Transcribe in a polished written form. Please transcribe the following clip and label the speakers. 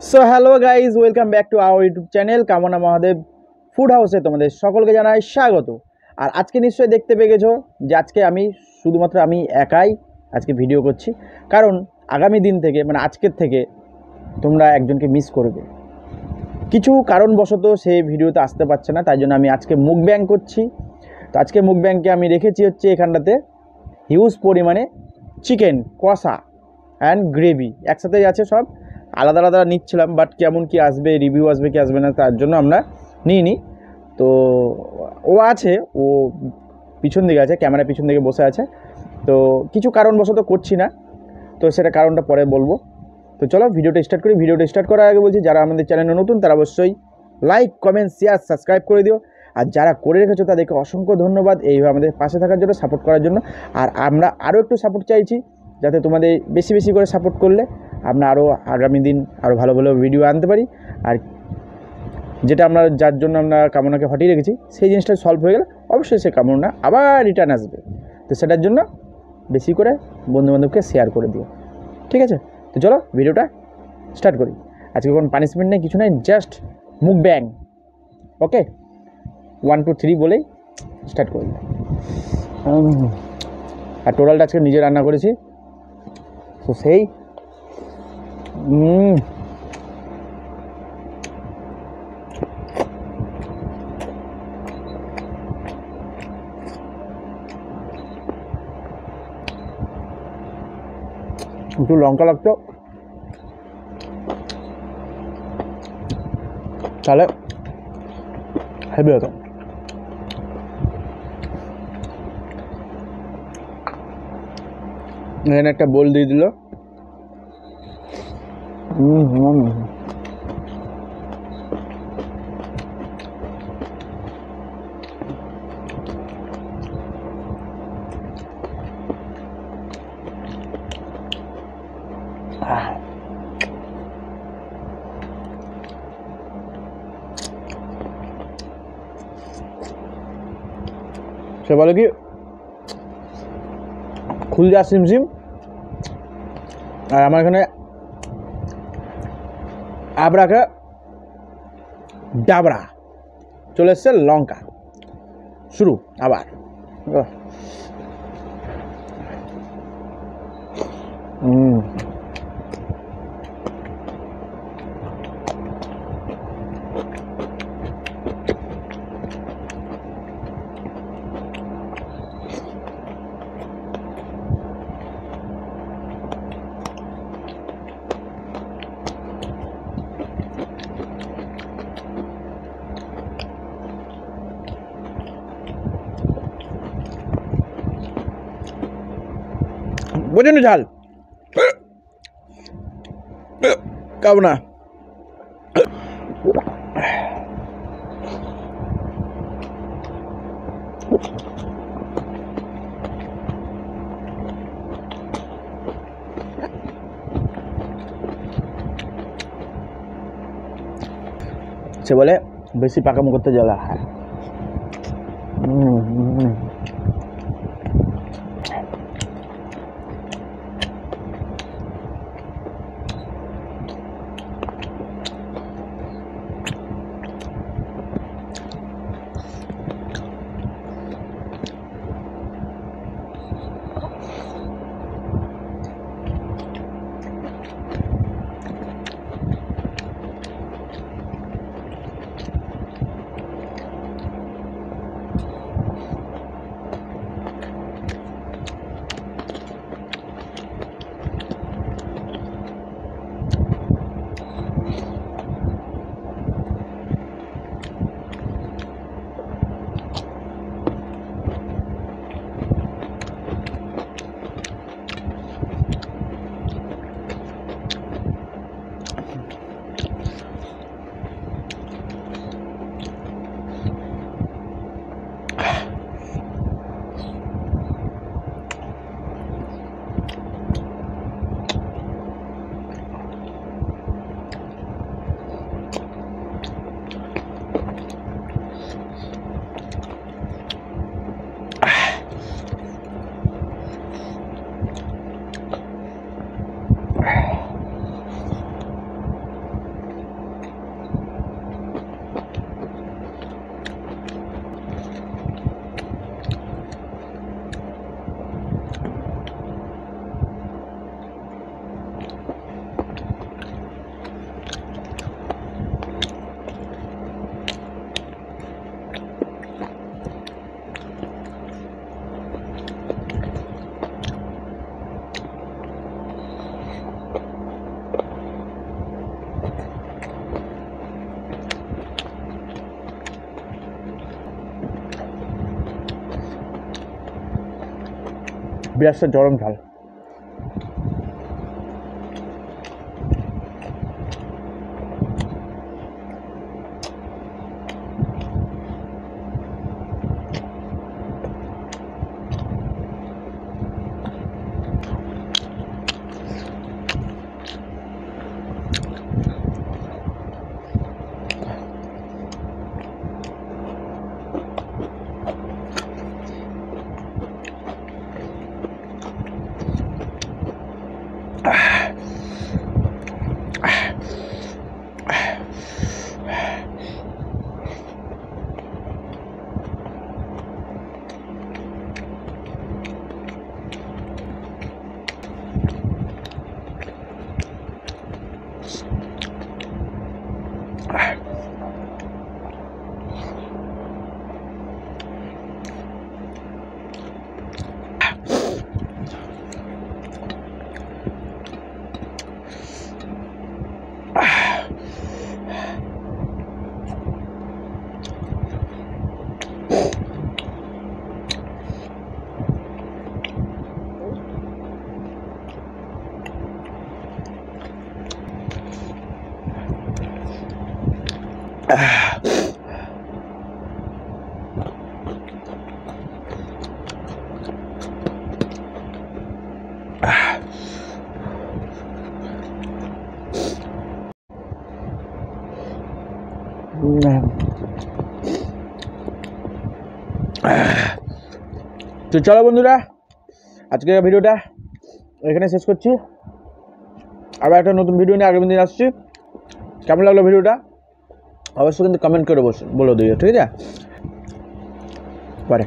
Speaker 1: So hello guys, welcome back to our YouTube channel কামনা Mahadev food হাউসে তোমাদের সকলকে জানাই স্বাগত। আর আজকে নিশ্চয়ই দেখতে পেয়ে গেছো যে আজকে আমি শুধুমাত্র আমি একাই আজকে ভিডিও করছি, কারণ আগামী দিন থেকে মানে আজকের থেকে তোমরা একজনকে মিস করবে। কিছু কারণবশত সেই ভিডিওতে আসতে পারছে না, তাই জন্য আমি আজকে মুকব্যাং করছি। তো আজকে মুকব্যাংকে আমি রেখেছি হচ্ছে এখানটাতে হিউজ পরিমাণে চিকেন কষা অ্যান্ড গ্রেভি একসাথেই আছে, সব আলাদা আলাদা নিচ্ছিলাম, বাট কেমন কি আসবে, রিভিউ আসবে কি আসবে না, তার জন্য আমরা নিইনি। তো ও আছে, ও পিছন দিকে আছে, ক্যামেরা পিছন দিকে বসে আছে। তো কিছু কারণবশত করছি না, তো সেটা কারণটা পরে বলবো। তো চলো ভিডিওটা স্টার্ট করি। ভিডিওটা স্টার্ট করার আগে বলছি, যারা আমাদের চ্যানেলে নতুন তারা অবশ্যই লাইক কমেন্ট শেয়ার সাবস্ক্রাইব করে দিও। আর যারা করে রেখেছো তাদেরকে অসংখ্য ধন্যবাদ এইভাবে আমাদের পাশে থাকার জন্য, সাপোর্ট করার জন্য। আর আমরা আরও একটু সাপোর্ট চাইছি, যাতে তোমাদের বেশি বেশি করে সাপোর্ট করলে আমরা আরও আগামী দিন আরও ভালো ভালো ভিডিও আনতে পারি। আর যেটা আমরা যার জন্য আমরা কামনাকে হটিয়ে রেখেছি সেই জিনিসটা সলভ হয়ে গেলে অবশ্যই সে কামনা আবার রিটার্ন আসবে। তো সেটার জন্য বেশি করে বন্ধুবান্ধবকে শেয়ার করে দিও, ঠিক আছে? তো চলো ভিডিওটা স্টার্ট করি। আজকে কোনো পানিশমেন্ট নেই, কিছু নেই, জাস্ট মুকব্যাং। ওকে, 1 2 3 বলেই স্টার্ট করি। আর টোটালটা আজকে নিজে রান্না করেছি, তো সেই একটু লঙ্কা লাগতো, তাহলে হেভি হতো। এখানে একটা বোল দিয়ে দিল। সে বলে কি খুলজা সিমসিম, আর আমার এখানে আবরাকে ডাবরা চলে এসছে লঙ্কা। শুরু আবার। প্রচণ্ড ঝাল, খাবো না। সে বলে বেশি পাকামো করতে জ্বালা। হ্যাঁ, বিরাট গরম ঝাল। তো চলো বন্ধুরা, আজকের ভিডিওটা এখানে শেষ করছি। আবার একটা নতুন ভিডিও নিয়ে আগামী দিন আসছি। কেমন লাগলো ভিডিওটা অবশ্যই কিন্তু কমেন্ট করে বলে দিও, ঠিক আছে? পরে